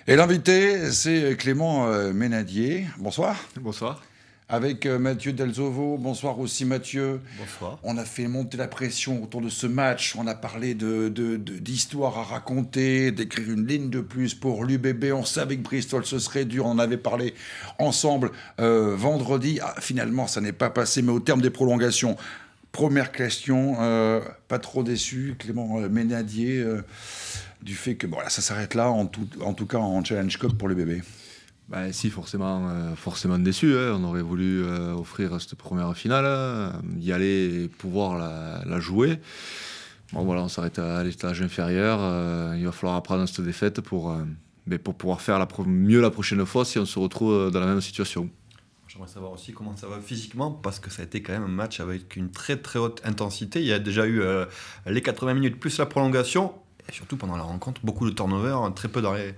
Et l'invité, c'est Clément Ménadier. Bonsoir. Bonsoir. Avec Mathieu Delzovo. Bonsoir aussi Mathieu. Bonsoir. On a fait monter la pression autour de ce match. On a parlé d'histoires à raconter, d'écrire une ligne de plus pour l'UBB. On savait que Bristol, ce serait dur. On en avait parlé ensemble vendredi. Ah, finalement, ça n'est pas passé, mais au terme des prolongations. Première question, pas trop déçu, Clément Ménadier, du fait que bon, là, ça s'arrête là, en tout cas en Challenge Cup pour le bébé. Ben, si, forcément déçu. Hein. On aurait voulu offrir cette première finale, y aller et pouvoir la jouer. Bon, voilà, on s'arrête à l'étage inférieur. Il va falloir apprendre cette défaite pour pouvoir faire mieux la prochaine fois si on se retrouve dans la même situation. J'aimerais savoir aussi comment ça va physiquement, parce que ça a été quand même un match avec une très très haute intensité. Il y a déjà eu les 80 minutes plus la prolongation, et surtout pendant la rencontre, beaucoup de turnover, très peu d'arrêt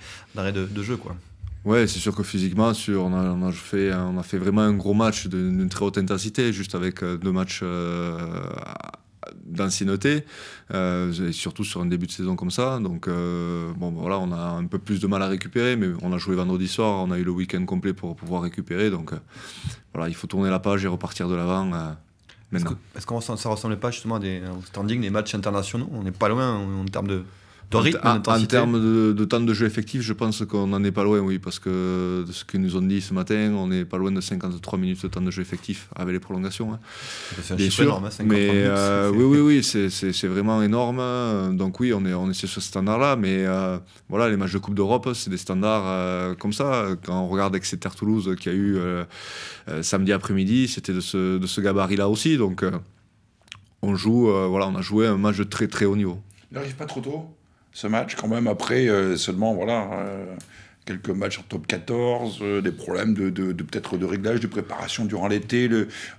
de jeu, quoi. Ouais, c'est sûr que physiquement, on a fait vraiment un gros match d'une très haute intensité, juste avec deux matchs d'ancienneté, et surtout sur un début de saison comme ça. Donc, voilà, on a un peu plus de mal à récupérer, mais on a joué vendredi soir, on a eu le week-end complet pour pouvoir récupérer. Donc, voilà, il faut tourner la page et repartir de l'avant maintenant. Est-ce que ça ne ressemblait pas justement au standing des matchs internationaux? On n'est pas loin en termes de rythme, d'intensité. En termes de temps de jeu effectif, je pense qu'on n'en est pas loin, oui, parce que de ce qu'ils nous ont dit ce matin, on n'est pas loin de 53 minutes de temps de jeu effectif avec les prolongations. Hein. C'est un chiffre énorme, 53 minutes. Oui, c'est vraiment énorme. Donc oui, on est sur ce standard-là, mais voilà, les matchs de Coupe d'Europe, c'est des standards comme ça. Quand on regarde Exeter-Toulouse qu'il y a eu samedi après-midi, c'était de ce gabarit-là aussi. Donc on a joué un match de très très haut niveau. Il n'arrive pas trop tôt ce match, quand même, après seulement quelques matchs en top 14, des problèmes peut-être de réglage, de préparation durant l'été.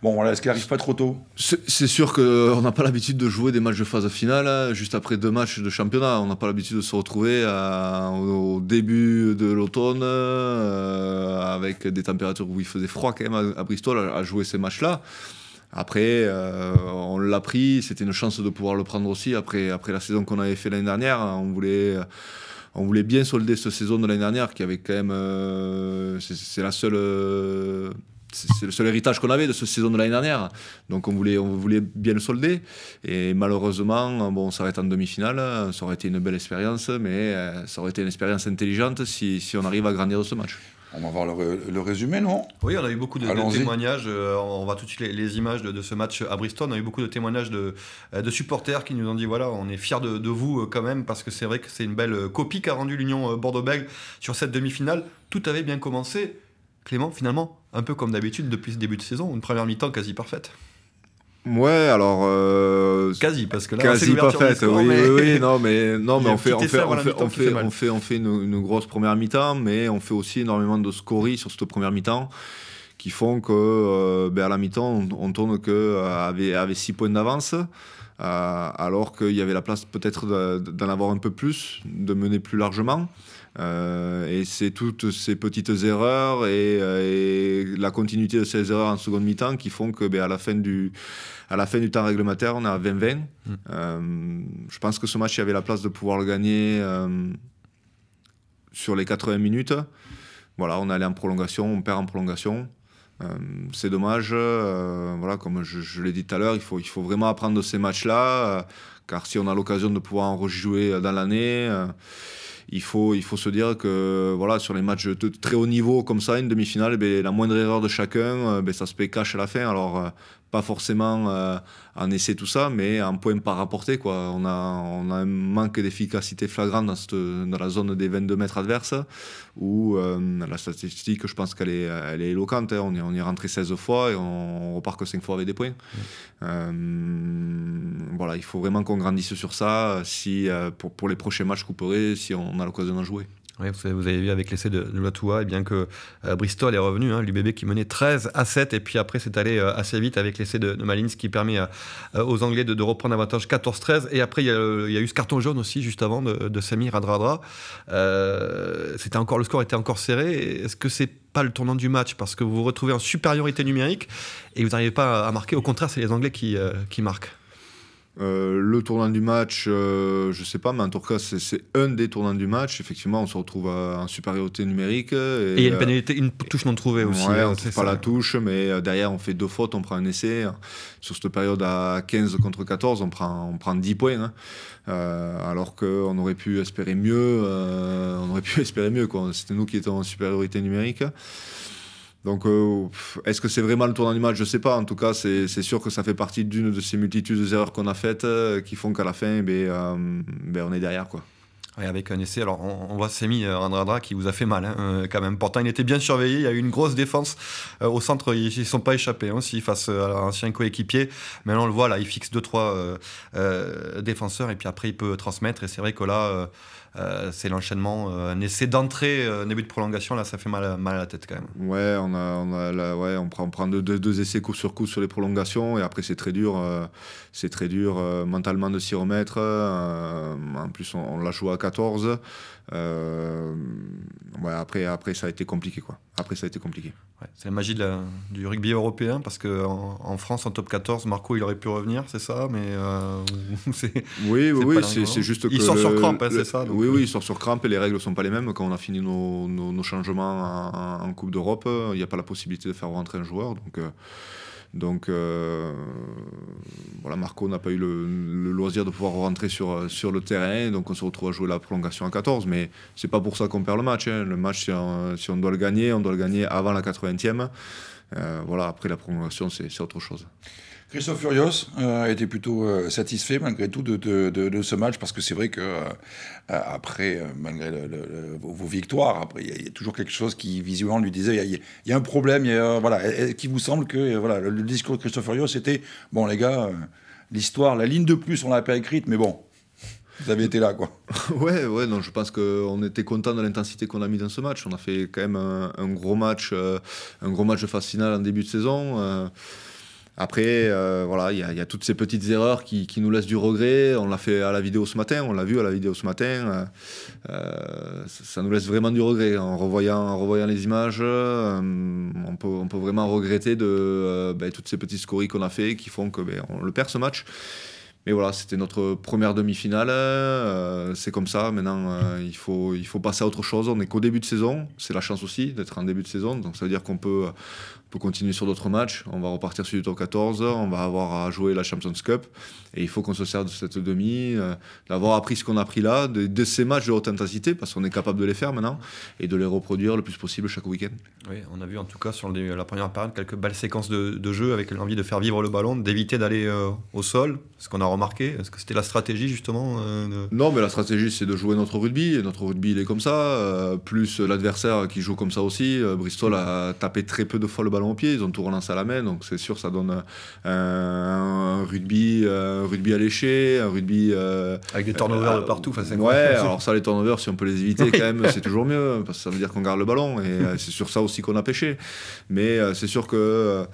Bon, voilà, est-ce qu'il n'arrive pas trop tôt? C'est sûr qu'on n'a pas l'habitude de jouer des matchs de phase finale juste après 2 matchs de championnat. On n'a pas l'habitude de se retrouver au début de l'automne avec des températures où il faisait froid quand même à Bristol à jouer ces matchs-là. Après, on l'a pris, c'était une chance de pouvoir le prendre aussi. Après la saison qu'on avait fait l'année dernière, on voulait bien solder cette saison de l'année dernière, qui avait quand même, c'est le seul héritage qu'on avait de cette saison de l'année dernière. Donc on voulait bien le solder. Et malheureusement, on s'arrête en demi-finale. Ça aurait été une belle expérience, mais ça aurait été une expérience intelligente si on arrive à grandir de ce match. On va voir le résumé, non? Oui, on a eu beaucoup de témoignages. On voit tout de suite les images de ce match à Bristol. On a eu beaucoup de témoignages de supporters qui nous ont dit voilà, on est fiers de vous quand même, parce que c'est vrai que c'est une belle copie qu'a rendue l'Union Bordeaux-Bègles sur cette demi-finale. Tout avait bien commencé. Clément, finalement, un peu comme d'habitude depuis ce début de saison, une première mi-temps quasi parfaite. Ouais, alors quasi, parce que là quasi c'est pas faite. Score, oui, mais... non, mais on fait une une grosse première mi-temps, mais on fait aussi énormément de scories sur cette première mi-temps qui font que à la mi-temps on tourne que avec 6 points d'avance, alors qu'il y avait la place peut-être d'en avoir un peu plus, de mener plus largement. Et c'est toutes ces petites erreurs et la continuité de ces erreurs en seconde mi-temps qui font que à la fin du temps réglementaire, on est à 20-20. Je pense que ce match, il y avait la place de pouvoir le gagner sur les 80 minutes. Voilà, on est allé en prolongation, on perd en prolongation. C'est dommage. Voilà, comme je l'ai dit tout à l'heure, il faut vraiment apprendre de ces matchs-là, car si on a l'occasion de pouvoir en rejouer dans l'année... Il faut se dire que voilà, sur les matchs de très haut niveau comme ça, une demi-finale, la moindre erreur de chacun, ça se paye cash à la fin. Alors, pas forcément en essai tout ça, mais en points par rapporté, quoi. On a un manque d'efficacité flagrant dans la zone des 22 mètres adverses, où la statistique, je pense qu'elle est éloquente. Hein. On y est rentré 16 fois et on repart que 5 fois avec des points. Voilà, il faut vraiment qu'on grandisse sur ça pour les prochains matchs couperés, si on a l'occasion d'en jouer. Oui, vous avez vu avec l'essai de Loatoua, bien que Bristol est revenu, l'UBB qui menait 13-7, et puis après c'est allé assez vite avec l'essai de Malins qui permet aux Anglais de reprendre avantage 14-13, et après il y a eu ce carton jaune aussi juste avant de Samir Radradra. Le score était encore serré. Est-ce que c'est pas le tournant du match, parce que vous vous retrouvez en supériorité numérique et vous n'arrivez pas à marquer? Au contraire, c'est les Anglais qui marquent. Le tournant du match, je sais pas, mais en tout cas, c'est un des tournants du match. Effectivement, on se retrouve en supériorité numérique. Et il y a une pénalité, une touche non trouvée aussi. Ouais, on ne trouve pas la touche, mais derrière, on fait 2 fautes, on prend un essai. Sur cette période à 15 contre 14, on prend 10 points. Hein. Alors qu'on aurait pu espérer mieux. Quoi. C'était nous qui étions en supériorité numérique. Donc, est-ce que c'est vraiment le tournant du match? Je ne sais pas. En tout cas, c'est sûr que ça fait partie d'une de ces multitudes d'erreurs qu'on a faites qui font qu'à la fin, on est derrière, quoi. Ouais, avec un essai, alors on voit Semi Radradra qui vous a fait mal quand même. Pourtant, il était bien surveillé, il y a eu une grosse défense au centre, ils ne sont pas échappés s'ils face à l'ancien coéquipier. Mais là, on le voit, là, il fixe 2-3 défenseurs et puis après, il peut transmettre. Et c'est vrai que là, c'est l'enchaînement. Un essai d'entrée, début de prolongation, là, ça fait mal à la tête quand même. Ouais, on prend deux essais coup sur coup sur les prolongations et après, c'est très dur mentalement de s'y remettre. En plus, on l'a joué à 14. Après, ça a été compliqué, quoi. Ouais, c'est la magie du rugby européen parce qu'en France, en top 14, Marco, il aurait pu revenir, c'est ça, mais oui, c'est juste que il sort sur crampe, c'est ça. Donc, oui, il sort sur crampe et les règles sont pas les mêmes. Quand on a fini nos changements en Coupe d'Europe, il n'y a pas la possibilité de faire rentrer un joueur, donc voilà, Marco n'a pas eu le loisir de pouvoir rentrer sur le terrain, donc on se retrouve à jouer la prolongation à 14, mais c'est pas pour ça qu'on perd le match. Hein. Le match, si on doit le gagner, on doit le gagner avant la 80e. Voilà, après la prolongation, c'est autre chose. Christophe Furios a été plutôt satisfait malgré tout de ce match, parce que c'est vrai que après, malgré vos victoires, après il y a toujours quelque chose qui visuellement lui disait il y a un problème, voilà, qui vous semble que voilà, le discours de Christophe Furios c'était bon les gars, l'histoire, la ligne de plus on l'a pas écrite, mais bon. Vous avez été là, quoi. Ouais, non, je pense qu'on était content de l'intensité qu'on a mis dans ce match. On a fait quand même un gros match de phase finale en début de saison. Après, voilà, il y a toutes ces petites erreurs qui nous laissent du regret. On l'a fait à la vidéo ce matin, on l'a vu à la vidéo ce matin. Ça nous laisse vraiment du regret. En revoyant les images, on peut vraiment regretter toutes ces petites scories qu'on a fait qui font que on le perd ce match. Mais voilà, c'était notre première demi-finale. C'est comme ça. Maintenant, il faut passer à autre chose. On n'est qu'au début de saison. C'est la chance aussi d'être en début de saison. Donc ça veut dire qu'on peut continuer sur d'autres matchs. On va repartir sur du top 14. On va avoir à jouer la Champions Cup. Et il faut qu'on se serve de cette demi, d'avoir appris ce qu'on a appris là, de ces matchs de haute intensité, parce qu'on est capable de les faire maintenant, et de les reproduire le plus possible chaque week-end. Oui, on a vu en tout cas sur la première période quelques belles séquences de jeu avec l'envie de faire vivre le ballon, d'éviter d'aller au sol. Ce qu'on a remarqué, est-ce que c'était la stratégie justement Non, mais la stratégie c'est de jouer notre rugby, et notre rugby il est comme ça, plus l'adversaire qui joue comme ça aussi. Bristol a tapé très peu de fois le ballon au pied, ils ont tout relancé à la main, donc c'est sûr ça donne un rugby alléché, un rugby avec des turnovers de partout. Ouais, alors ça les turnovers si on peut les éviter quand même c'est toujours mieux, parce que ça veut dire qu'on garde le ballon, et c'est sur ça aussi qu'on a pêché. Mais c'est sûr que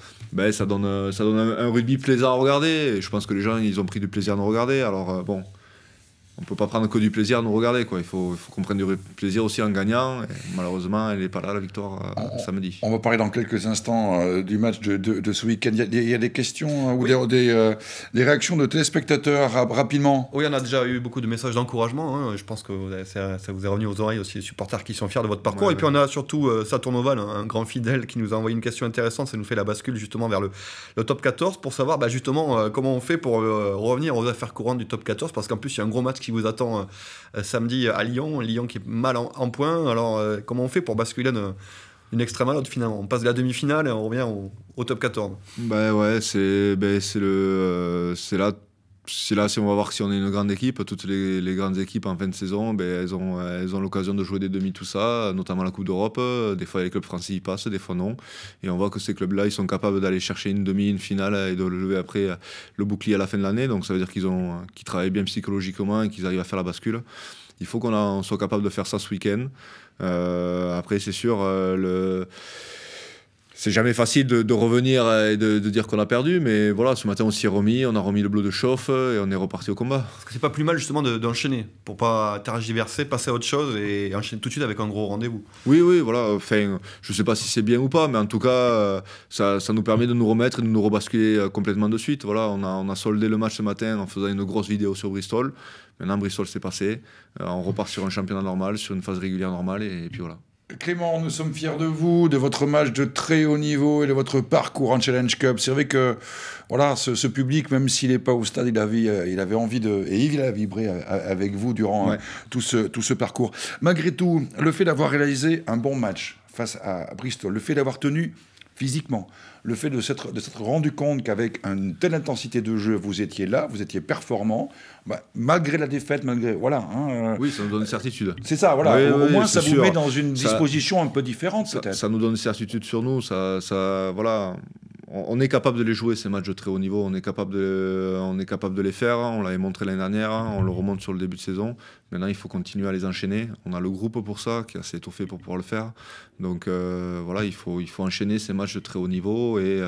ça donne un rugby plaisant à regarder, et je pense que les gens ils ont pris du plaisir à nous regarder. Alors bon, on peut pas prendre que du plaisir à nous regarder, quoi. Il faut qu'on prenne du plaisir aussi en gagnant, et malheureusement elle n'est pas là la victoire samedi. On va parler dans quelques instants du match de ce week-end. Il y a des questions ou des réactions de téléspectateurs rapidement. Oui, on a déjà eu beaucoup de messages d'encouragement, hein. Je pense que ça vous est revenu aux oreilles aussi, les supporters qui sont fiers de votre parcours. Et puis on a surtout Saturn Oval, un grand fidèle, qui nous a envoyé une question intéressante. Ça nous fait la bascule justement vers le top 14 pour savoir justement comment on fait pour revenir aux affaires courantes du top 14, parce qu'en plus il y a un gros match qui vous attend samedi à Lyon qui est mal en point. Alors comment on fait pour basculer d'une extrême à l'autre finalement? On passe de la demi-finale et on revient au top 14. C'est là si on va voir si on est une grande équipe. Toutes les grandes équipes en fin de saison, elles ont l'occasion de jouer des demi, tout ça, notamment la Coupe d'Europe. Des fois les clubs français y passent, des fois non, et on voit que ces clubs là ils sont capables d'aller chercher une demi, une finale, et de lever après le bouclier à la fin de l'année. Donc ça veut dire qu'ils travaillent bien psychologiquement et qu'ils arrivent à faire la bascule. Il faut qu'on soit capable de faire ça ce week-end. Après c'est sûr, C'est jamais facile de revenir et de dire qu'on a perdu, mais voilà, ce matin on s'y est remis, on a remis le bleu de chauffe et on est reparti au combat. Parce que c'est pas plus mal justement d'enchaîner, pour pas tergiverser, passer à autre chose et enchaîner tout de suite avec un gros rendez-vous. Oui, voilà, enfin, je sais pas si c'est bien ou pas, mais en tout cas, ça nous permet de nous remettre et de nous rebasculer complètement de suite. Voilà, on a soldé le match ce matin en faisant une grosse vidéo sur Bristol. Maintenant, Bristol s'est passé, on repart sur un championnat normal, sur une phase régulière normale, et puis voilà. Clément, nous sommes fiers de vous, de votre match de très haut niveau et de votre parcours en Challenge Cup. C'est vrai que voilà, ce public, même s'il n'est pas au stade, il avait envie de... Et il a vibré avec vous durant tout ce parcours. Malgré tout, le fait d'avoir réalisé un bon match face à Bristol, le fait d'avoir tenu physiquement, le fait de s'être rendu compte qu'avec une telle intensité de jeu, vous étiez là, vous étiez performant, malgré la défaite, voilà. Oui, ça nous donne une certitude. C'est ça, voilà. Oui, au moins, ça sûr. vous met dans une disposition un peu différente, peut-être. Ça nous donne une certitude sur nous. Voilà. On est capable de les jouer, ces matchs de très haut niveau. On est capable de les faire. On l'avait montré l'année dernière. On le remonte sur le début de saison. Maintenant, il faut continuer à les enchaîner. On a le groupe pour ça, qui est assez étoffé pour pouvoir le faire. Donc voilà, il faut enchaîner ces matchs de très haut niveau et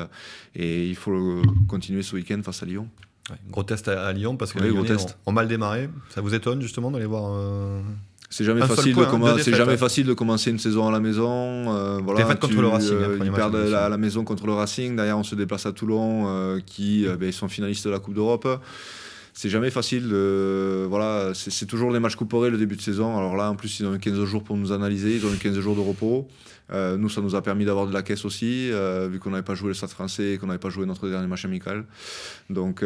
il faut continuer ce week-end face à Lyon. Ouais, gros test à Lyon parce que les Lyonnais ont mal démarré. Ça vous étonne justement d'aller voir C'est jamais facile de commencer une saison à la maison. Voilà, défaite contre le Racing. Ils perdent à la maison contre le Racing. Derrière, on se déplace à Toulon, ils sont finalistes de la Coupe d'Europe. C'est jamais facile. Voilà, c'est toujours des matchs couperés le début de saison. Alors là, en plus, ils ont eu 15 jours pour nous analyser. Ils ont eu 15 jours de repos. Nous, ça nous a permis d'avoir de la caisse aussi, vu qu'on n'avait pas joué le Stade français et qu'on n'avait pas joué notre dernier match amical. Donc...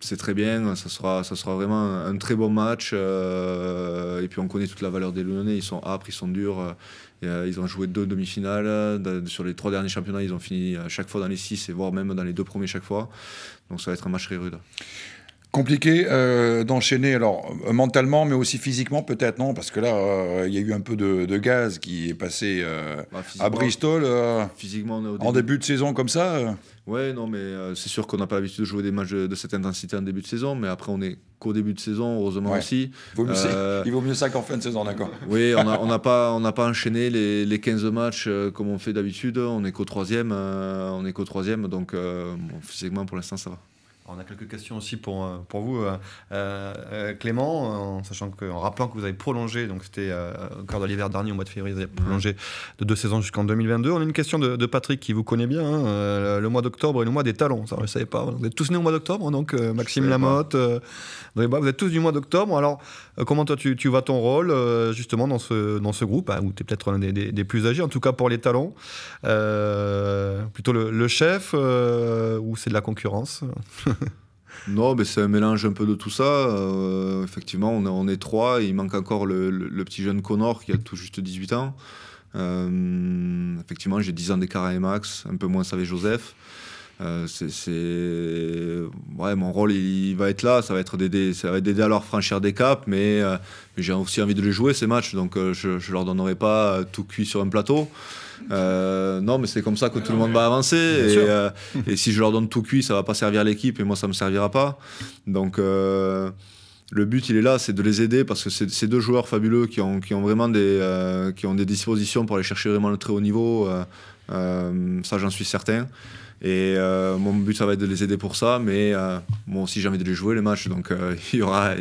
c'est très bien, ça sera vraiment un très bon match. Et puis on connaît toute la valeur des Lyonnais, ils sont âpres, ils sont durs. Ils ont joué 2 demi-finales. Sur les 3 derniers championnats, ils ont fini à chaque fois dans les 6 et voire même dans les 2 premiers chaque fois. Donc ça va être un match très rude. Compliqué d'enchaîner, alors mentalement, mais aussi physiquement peut-être, non? Parce que là, il y a eu un peu de gaz qui est passé à Bristol. Physiquement, on est en début de saison comme ça. Ouais, non, mais c'est sûr qu'on n'a pas l'habitude de jouer des matchs de cette intensité en début de saison, mais après, on est qu'au début de saison, heureusement aussi. Il vaut mieux ça qu'en fin de saison, d'accord. Oui, on n'a pas enchaîné les 15 matchs comme on fait d'habitude. On est qu'au 3e, donc physiquement, pour l'instant, ça va. On a quelques questions aussi pour vous, Clément, en rappelant que vous avez prolongé, donc c'était au cœur de l'hiver dernier, au mois de février, vous avez prolongé de 2 saisons jusqu'en 2022. On a une question de Patrick qui vous connaît bien, le mois d'octobre est le mois des talons, ça je ne savais pas. Vous êtes tous nés au mois d'octobre, donc Maxime Lamotte, vous êtes tous du mois d'octobre. Alors comment toi tu vois ton rôle justement dans ce groupe, où tu es peut-être l'un des plus âgés, en tout cas pour les talons, plutôt le chef ou c'est de la concurrence? Non, mais c'est un mélange un peu de tout ça. Effectivement, on est 3. Il manque encore le petit jeune Connor qui a tout juste 18 ans. Effectivement, j'ai 10 ans d'écart avec Max, un peu moins avec Joseph. Mon rôle, il va être là. Ça va être d'aider à leur franchir des caps, mais j'ai aussi envie de les jouer, ces matchs. Donc, je ne leur donnerai pas tout cuit sur un plateau. Non, mais c'est comme ça que tout le monde va avancer. Et si je leur donne tout cuit, ça va pas servir l'équipe et moi, ça me servira pas. Donc, le but, il est là, c'est de les aider parce que c'est 2 joueurs fabuleux qui ont vraiment des dispositions pour aller chercher vraiment le très haut niveau. Ça, j'en suis certain. Et mon but, ça va être de les aider pour ça, mais moi aussi, j'ai envie de les jouer, les matchs. Donc, il y aura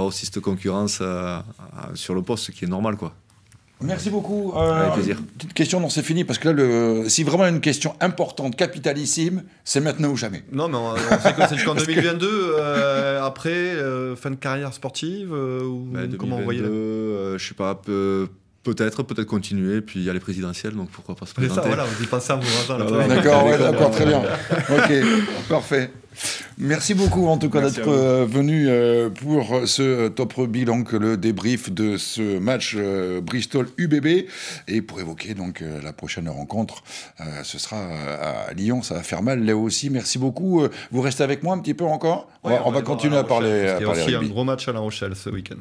aussi cette concurrence sur le poste, ce qui est normal, quoi. Merci beaucoup. Avec plaisir. Petite question, non, c'est fini, parce que là, si vraiment une question importante, capitalissime, c'est maintenant ou jamais. Non, mais on sait que c'est jusqu'en 2022, après, fin de carrière sportive, ou comment vous voyez je sais pas, peut-être continuer, puis il y a les présidentielles, donc pourquoi pas se présenter. C'est ça, voilà, vous y pensez en vous rendant. D'accord, très bien. Ok, parfait. Merci beaucoup en tout cas d'être venu pour ce top bilan, le débrief de ce match Bristol-UBB, et pour évoquer donc la prochaine rencontre, ce sera à Lyon, ça va faire mal là aussi. Merci beaucoup. Vous restez avec moi un petit peu encore. On va continuer à parler. Il y a aussi un gros match à La Rochelle ce week-end.